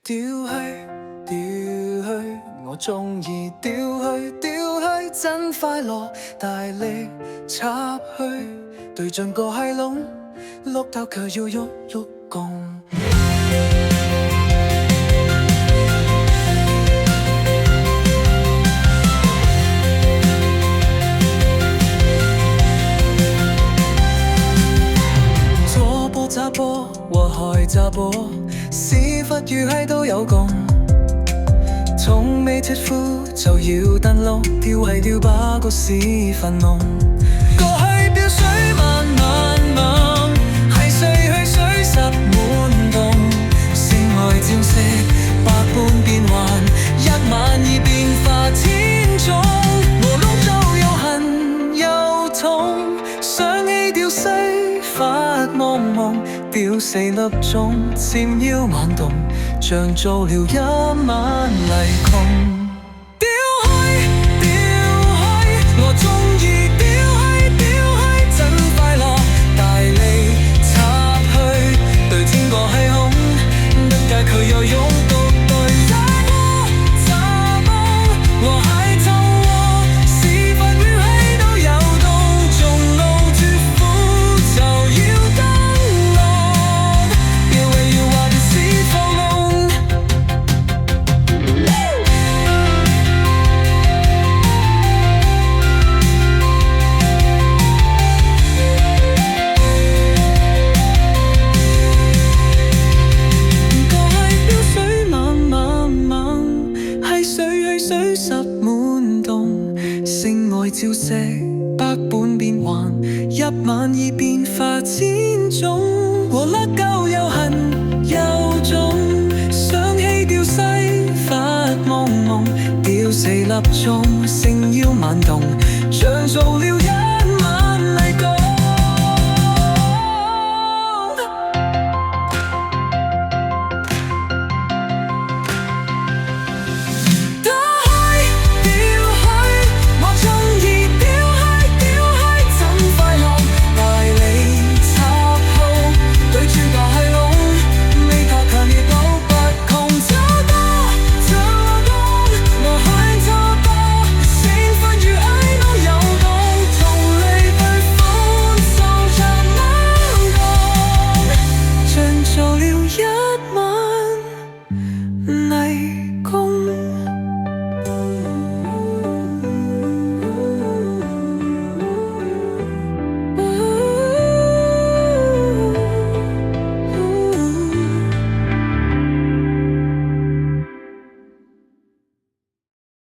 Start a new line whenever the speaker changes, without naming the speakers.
丟去，丟去，我鍾意丟去，丟去，真快樂。大力插去，對準個閪窿，碌頭卻要喐喐共。左波揸波和害揸波，屎忽與閪都有共。從未脫褲就要蹬窿，吊係吊把個屎忽弄。個閪飆水慢慢猛，係水去水濕滿洞。性愛照射百般變幻，一晚已變化千種。和窿都又痕又痛，想起吊西發夢夢，吊4粒鐘纖腰慢動，像做了一晚泥窮。丟開，丟開，我鍾意丟開，丟開，真快樂。大力插去，對天個係空，得解佢又湧到對炸波，炸波和蟹透鍋，屎忽與閪都有動，仲路脫褲就要登落，要為要話啲屎放窿。水濕滿洞，性愛照射百般變幻，一晚已變化千種。和甩鳩又痕又腫，想起吊西發夢夢，吊4粒鐘，性腰慢動，像做了